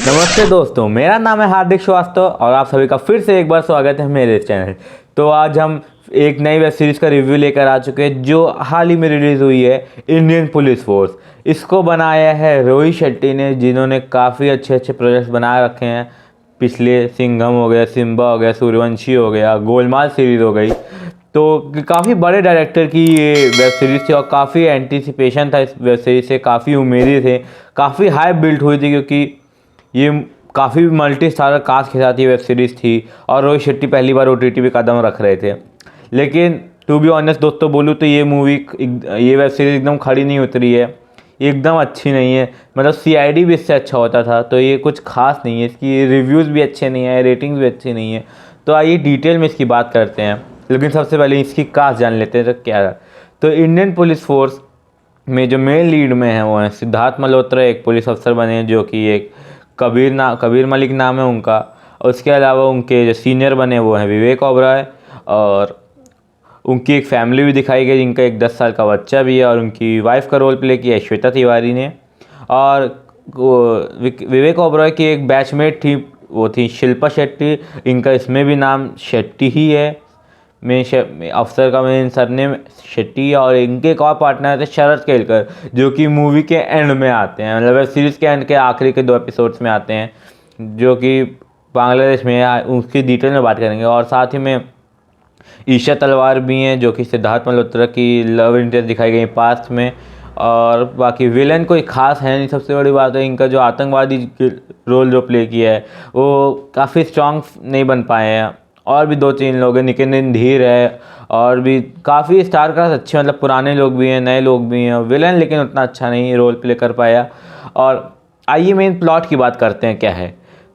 नमस्ते दोस्तों, मेरा नाम है हार्दिक श्रीवास्तव और आप सभी का फिर से एक बार स्वागत है मेरे चैनल। तो आज हम एक नई वेब सीरीज़ का रिव्यू लेकर आ चुके हैं जो हाल ही में रिलीज़ हुई है, इंडियन पुलिस फोर्स। इसको बनाया है रोहित शेट्टी ने, जिन्होंने काफ़ी अच्छे अच्छे प्रोजेक्ट्स बना रखे हैं। पिछले सिंघम हो गया, सिम्बा हो गया, सूर्यवंशी हो गया, गोलमाल सीरीज़ हो गई। तो काफ़ी बड़े डायरेक्टर की ये वेब सीरीज़ थी और काफ़ी एंटिसिपेशन था इस वेब सीरीज़ से, काफ़ी उम्मीदें थे, काफ़ी हाइप बिल्ट हुई थी, क्योंकि ये काफ़ी मल्टी स्टारर कास्ट के साथ ये वेब सीरीज़ थी और रोहित शेट्टी पहली बार OTT पे कदम रख रहे थे। लेकिन टू बी ऑनेस्ट दोस्तों बोलूँ तो ये वेब सीरीज़ एकदम खड़ी नहीं उतरी है, एकदम अच्छी नहीं है। मतलब CID भी इससे अच्छा होता था, तो ये कुछ खास नहीं है। इसकी रिव्यूज़ भी अच्छे नहीं है, रेटिंग्स भी अच्छी नहीं है। तो आइए डिटेल में इसकी बात करते हैं, लेकिन सबसे पहले इसकी कास्ट जान लेते हैं। तो क्या है, तो इंडियन पुलिस फोर्स में जो मेन लीड में है वो है सिद्धार्थ मल्होत्रा, एक पुलिस अफसर बने हैं जो कि एक कबीर मलिक नाम है उनका। और उसके अलावा उनके जो सीनियर बने वो हैं विवेक ओबरॉय, और उनकी एक फैमिली भी दिखाई गई जिनका एक 10 साल का बच्चा भी है, और उनकी वाइफ का रोल प्ले किया है श्वेता तिवारी ने। और विवेक ओबरॉय की एक बैचमेट थी, वो थी शिल्पा शेट्टी। इनका इसमें भी नाम शेट्टी ही है, अफसर का मेन सरनेम शेट्टी। और इनके एक और पार्टनर थे शरद केलकर, जो कि मूवी के एंड में आते हैं, मतलब वेब सीरीज़ के एंड के आखिरी के 2 एपिसोड्स में आते हैं, जो कि बांग्लादेश में है। उसकी डिटेल में बात करेंगे। और साथ ही में ईशा तलवार भी हैं, जो कि सिद्धार्थ मल्होत्रा की लव इंटरेस्ट दिखाई गई पास्ट में। और बाकी विलन कोई खास है नहीं। सबसे बड़ी बात है इनका जो आतंकवादी रोल जो प्ले किया है वो काफ़ी स्ट्रॉन्ग नहीं बन पाए हैं। और भी 2-3 लोग हैं, नितिन धीर है, और भी काफ़ी स्टार कास्ट अच्छे, मतलब पुराने लोग भी हैं, नए लोग भी हैं। विलन लेकिन उतना अच्छा नहीं रोल प्ले कर पाया। और आइए मेन प्लॉट की बात करते हैं क्या है।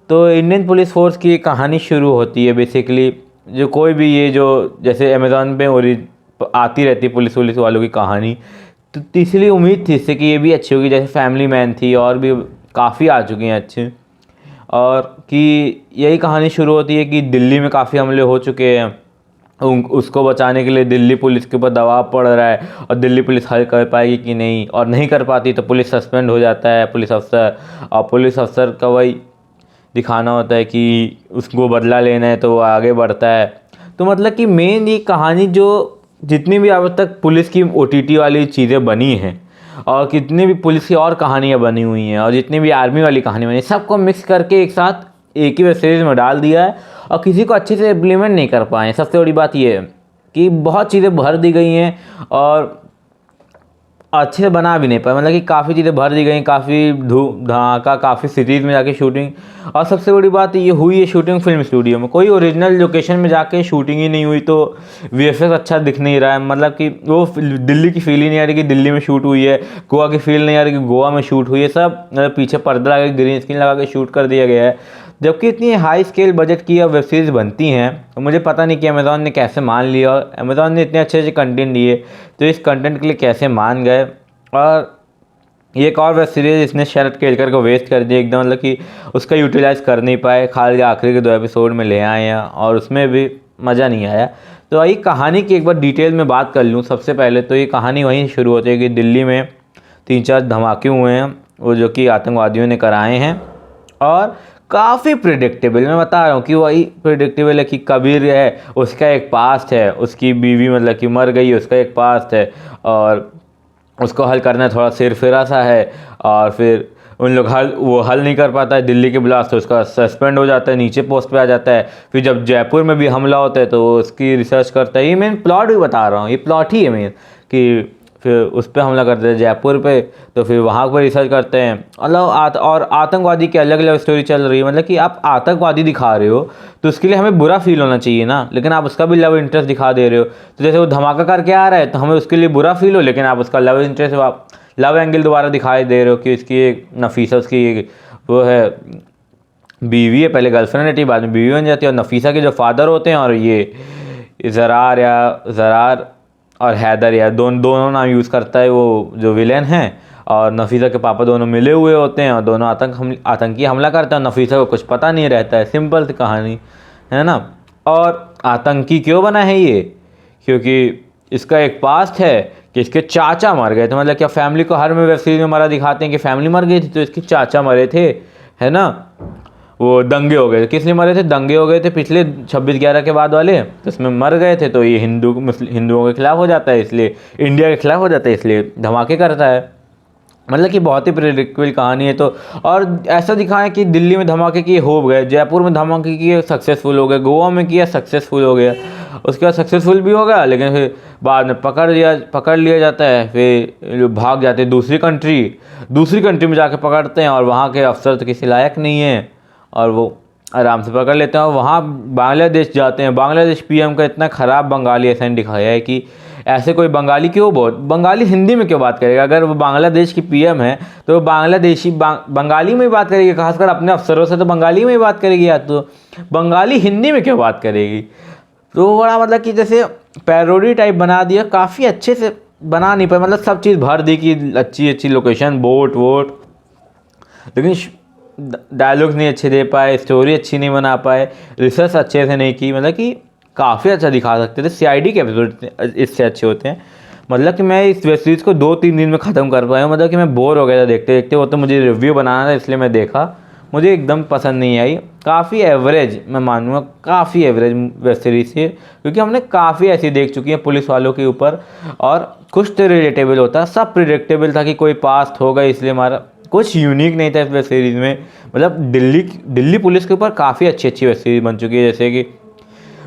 तो इंडियन पुलिस फोर्स की कहानी शुरू होती है बेसिकली, जो कोई भी ये जो जैसे अमेज़ॉन पे आती रहती है पुलिस वालों की कहानी, तो इसलिए उम्मीद थी इससे कि ये भी अच्छी होगी। जैसे फैमिली मैन थी, और भी काफ़ी आ चुकी हैं अच्छी। और कि यही कहानी शुरू होती है कि दिल्ली में काफ़ी हमले हो चुके हैं, उसको बचाने के लिए दिल्ली पुलिस के ऊपर दबाव पड़ रहा है, और दिल्ली पुलिस हल कर पाएगी कि नहीं, और नहीं कर पाती तो पुलिस सस्पेंड हो जाता है पुलिस अफसर। और पुलिस अफसर का वही दिखाना होता है कि उसको बदला लेना है, तो वो आगे बढ़ता है। तो मतलब कि मेन ये कहानी जो जितनी भी अब तक पुलिस की OTT वाली चीज़ें बनी हैं, और कितनी भी पुलिस की और कहानियाँ बनी हुई हैं, और जितनी भी आर्मी वाली कहानी बनी, सबको मिक्स करके एक साथ एक ही वेब सीरीज़ में डाल दिया है, और किसी को अच्छे से इम्प्लीमेंट नहीं कर पाए। सबसे बड़ी बात ये है कि बहुत चीज़ें भर दी गई हैं और अच्छे से बना भी नहीं पाए। मतलब कि काफ़ी चीज़ें भर दी गई, काफ़ी धूम धड़ाका, काफ़ी सिटीज़ में जाके शूटिंग। और सबसे बड़ी बात ये हुई है शूटिंग फिल्म स्टूडियो में, कोई ओरिजिनल लोकेशन में जाके शूटिंग ही नहीं हुई, तो VFX अच्छा दिख नहीं रहा है। मतलब कि वो दिल्ली की फील ही नहीं आ रही कि दिल्ली में शूट हुई है, गोवा की फील नहीं आ रही कि गोवा में शूट हुई है। सब मतलब पीछे पर्दा लगा के ग्रीन स्क्रीन लगा के शूट कर दिया गया है। जबकि इतनी हाई स्केल बजट की अब वेब सीरीज़ बनती हैं, तो मुझे पता नहीं कि अमेज़ॉन ने कैसे मान लिया, और अमेज़ॉन ने इतने अच्छे अच्छे कंटेंट दिए, तो इस कंटेंट के लिए कैसे मान गए। और ये एक और वेब सीरीज़ इसने शरद केलकर को वेस्ट कर दिया एकदम, मतलब कि उसका यूटिलाइज़ कर नहीं पाए, खाली आखिरी के 2 एपिसोड में ले आए हैं, और उसमें भी मज़ा नहीं आया। तो वही कहानी की एक बार डिटेल में बात कर लूँ। सबसे पहले तो ये कहानी वहीं शुरू होती है कि दिल्ली में 3-4 धमाके हुए हैं, वो जो कि आतंकवादियों ने कराए हैं। और काफ़ी प्रिडिक्टेबल, मैं बता रहा हूँ कि वही प्रिडिक्टेबल है कि कबीर है, उसका एक पास्ट है, उसकी बीवी मतलब कि मर गई, उसका एक पास्ट है, और उसको हल करना थोड़ा सिरफिरा सा है। और फिर उन लोग वो हल नहीं कर पाता है दिल्ली के ब्लास्ट, तो उसका सस्पेंड हो जाता है, नीचे पोस्ट पे आ जाता है। फिर जब जयपुर में भी हमला होता है तो वो उसकी रिसर्च करता है। ये मेन प्लॉट भी बता रहा हूँ, ये प्लॉट ही है मेन, कि फिर उस पर हमला करते हैं जयपुर पे, तो फिर वहाँ पर रिसर्च करते हैं। मतलब और आतंकवादी की अलग अलग स्टोरी चल रही है। मतलब कि आप आतंकवादी दिखा रहे हो तो उसके लिए हमें बुरा फील होना चाहिए ना, लेकिन आप उसका भी लव इंटरेस्ट दिखा दे रहे हो। तो जैसे वो धमाका करके आ रहा है तो हमें उसके लिए बुरा फील हो, लेकिन आप उसका लव इंटरेस्ट, आप लव एंगल दोबारा दिखाई दे रहे हो कि इसकी एक नफीसा, उसकी वो है बीवी है, पहले गर्लफ्रेंड रहती है, बाद में बीवी बन जाती है। और नफीसा के जो फादर होते हैं, और ये ज़रार और हैदर, या दोनों नाम यूज़ करता है वो जो विलेन है। और नफीसा के पापा दोनों मिले हुए होते हैं, और दोनों आतंकी हमला करते हैं, और नफीसा को कुछ पता नहीं रहता है। सिंपल सी कहानी है ना। और आतंकी क्यों बना है ये, क्योंकि इसका एक पास्ट है कि इसके चाचा मर गए थे। मतलब क्या फैमिली को हर में वेब सीरीज में मरा दिखाते हैं कि फैमिली मर गई थी, तो इसके चाचा मरे थे है ना, वो दंगे हो गए, किस लिए मरे थे, दंगे हो गए थे पिछले 26/11 के बाद वाले, तो इसमें मर गए थे, तो ये हिंदुओं के खिलाफ हो जाता है, इसलिए इंडिया के खिलाफ हो जाता है, इसलिए धमाके करता है। मतलब कि बहुत ही प्रेडिक्टेबल कहानी है। तो और ऐसा दिखाया कि दिल्ली में धमाके किए हो गए, जयपुर में धमाके किए सक्सेसफुल हो गए, गोवा में किया सक्सेसफुल हो गया, उसके बाद सक्सेसफुल भी हो गया, लेकिन फिर बाद में पकड़ लिया जाता है, फिर लोग भाग जाते हैं दूसरी कंट्री में जाके पकड़ते हैं, और वहाँ के अफसर तो किसी लायक नहीं है, और वो आराम से पकड़ लेते हैं। और वहाँ बांग्लादेश जाते हैं, बांग्लादेश पीएम का इतना ख़राब बंगाली ऐसा दिखाया है कि ऐसे कोई बंगाली बंगाली हिंदी में क्यों बात करेगा, अगर वो बांग्लादेश की पीएम है तो वो बांग्लादेशी बंगाली में ही बात करेगी, खासकर अपने अफसरों से तो बंगाली में ही बात करेगी, या तो बंगाली हिंदी में क्यों बात करेगी। तो बड़ा मतलब कि जैसे पैरोडी टाइप बना दिया, काफ़ी अच्छे से बना नहीं पाए, मतलब सब चीज़ भर दी कि अच्छी लोकेशन बोट वोट, लेकिन डायलॉग्स नहीं अच्छे दे पाए, स्टोरी अच्छी नहीं बना पाए, रिसर्च अच्छे से नहीं की, मतलब कि काफ़ी अच्छा दिखा सकते थे। सीआईडी के एपिसोड इससे अच्छे होते हैं। मतलब कि मैं इस वेब सीरीज़ को 2-3 दिन में ख़त्म कर पाया हूँ, मतलब कि मैं बोर हो गया था देखते देखते, वो तो मुझे रिव्यू बनाना था इसलिए मैं देखा, मुझे एकदम पसंद नहीं आई, काफ़ी एवरेज मैं मानूँगा, काफ़ी एवरेज वेब सीरीज़ थी, क्योंकि हमने काफ़ी ऐसी देख चुकी है पुलिस वालों के ऊपर, और कुछ तो रिलेटेबल होता, सब प्रिडिक्टेबल था कि कोई पास होगा, इसलिए हमारा कुछ यूनिक नहीं था इस वेब सीरीज़ में। मतलब दिल्ली पुलिस के ऊपर काफ़ी अच्छी वेब सीरीज़ बन चुकी है, जैसे कि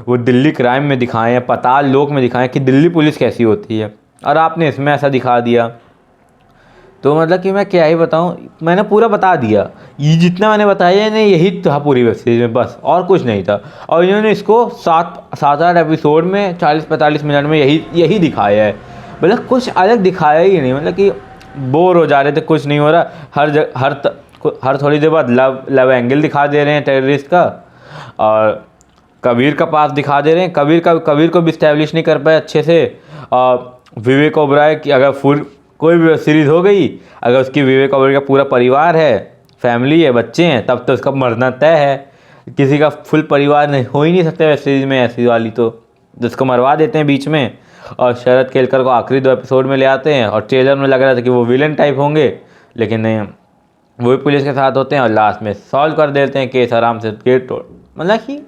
वो दिल्ली क्राइम में दिखाएं या पाताल लोक में दिखाएं कि दिल्ली पुलिस कैसी होती है, और आपने इसमें ऐसा दिखा दिया। तो मतलब कि मैं क्या ही बताऊं, मैंने पूरा बता दिया, ये जितना मैंने बताया नहीं यही था पूरी वेब सीरीज में, बस और कुछ नहीं था। और इन्होंने इसको 7-8 एपिसोड में 40-45 मिनट में यही दिखाया है, मतलब कुछ अलग दिखाया ही नहीं। मतलब कि बोर हो जा रहे थे, कुछ नहीं हो रहा, हर थोड़ी देर बाद लव एंगल दिखा दे रहे हैं टेररिस्ट का, और कबीर का पास दिखा दे रहे हैं, कबीर को भी इस्टेब्लिश नहीं कर पाए अच्छे से। विवेक ओबराय की अगर कोई भी सीरीज़ हो गई, अगर उसकी विवेक ओबराय का पूरा परिवार है, फैमिली है, बच्चे हैं, तब तो उसका मरना तय है। किसी का फुल परिवार नहीं हो ही नहीं सकता वेब सीरीज़ में ऐसी वाली, तो जिसको मरवा देते हैं बीच में, और शरद केलकर को आखिरी 2 एपिसोड में ले आते हैं, और ट्रेलर में लग रहा था कि वो विलन टाइप होंगे, लेकिन नहीं, वो भी पुलिस के साथ होते हैं, और लास्ट में सॉल्व कर देते हैं केस आराम से, गेट तोड़। मतलब कि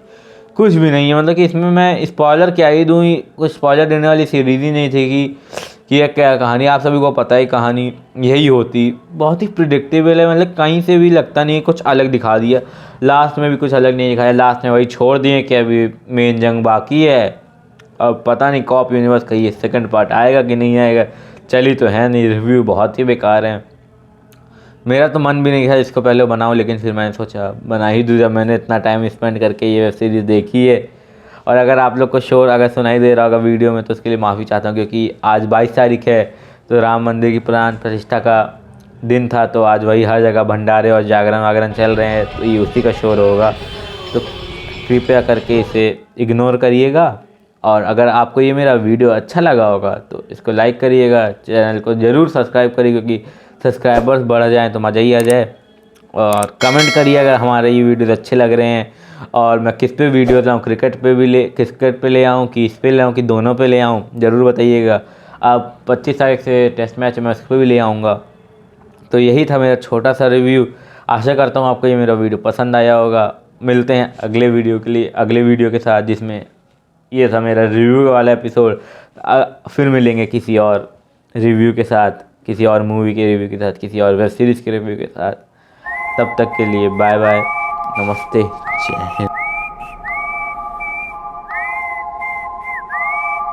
कुछ भी नहीं है, मतलब कि इसमें मैं स्पॉइलर क्या ही दूँ, कुछ स्पॉइलर देने वाली सीरीज़ ही नहीं थी कि यह क्या कहानी, आप सभी को पता ही कहानी यही होती, बहुत ही प्रिडिक्टेबल है। मतलब कहीं से भी लगता नहीं कुछ अलग दिखा दिया, लास्ट में भी कुछ अलग नहीं दिखाया, लास्ट में वही छोड़ दिए कि अभी मेन जंग बाकी है, अब पता नहीं कॉप यूनिवर्स का ये सेकंड पार्ट आएगा कि नहीं आएगा, चली तो है नहीं, रिव्यू बहुत ही बेकार है। मेरा तो मन भी नहीं था इसको पहले बनाऊं, लेकिन फिर मैंने सोचा बना ही दूँ, जब मैंने इतना टाइम स्पेंड करके ये वेब सीरीज़ देखी है। और अगर आप लोग को शोर अगर सुनाई दे रहा होगा वीडियो में, तो उसके लिए माफ़ी चाहता हूँ, क्योंकि आज 22 तारीख है, तो राम मंदिर की प्राण प्रतिष्ठा का दिन था, तो आज वही हर जगह भंडारे और जागरण वागरण चल रहे हैं, तो ये उसी का शोर होगा, तो कृपया करके इसे इग्नोर करिएगा। और अगर आपको ये मेरा वीडियो अच्छा लगा होगा तो इसको लाइक करिएगा, चैनल को ज़रूर सब्सक्राइब करिए, क्योंकि सब्सक्राइबर्स बढ़ जाएँ तो मज़ा ही आ जाए। और कमेंट करिए अगर हमारे ये वीडियोज़ अच्छे लग रहे हैं, और मैं किस पे वीडियो लाऊँ, क्रिकेट पे ले आऊँ कि इस पे ले आऊँ कि दोनों पे ले आऊँ, ज़रूर बताइएगा। अब 25 तारीख से टेस्ट मैच मैं उस पर भी ले आऊँगा। तो यही था मेरा छोटा सा रिव्यू, आशा करता हूँ आपको ये मेरा वीडियो पसंद आया होगा। मिलते हैं अगले वीडियो के साथ, जिसमें ये था मेरा रिव्यू वाला एपिसोड। फिर मिलेंगे किसी और रिव्यू के साथ, किसी और मूवी के रिव्यू के साथ, किसी और वेब सीरीज़ के रिव्यू के साथ। तब तक के लिए बाय बाय, नमस्ते, जय हिंद।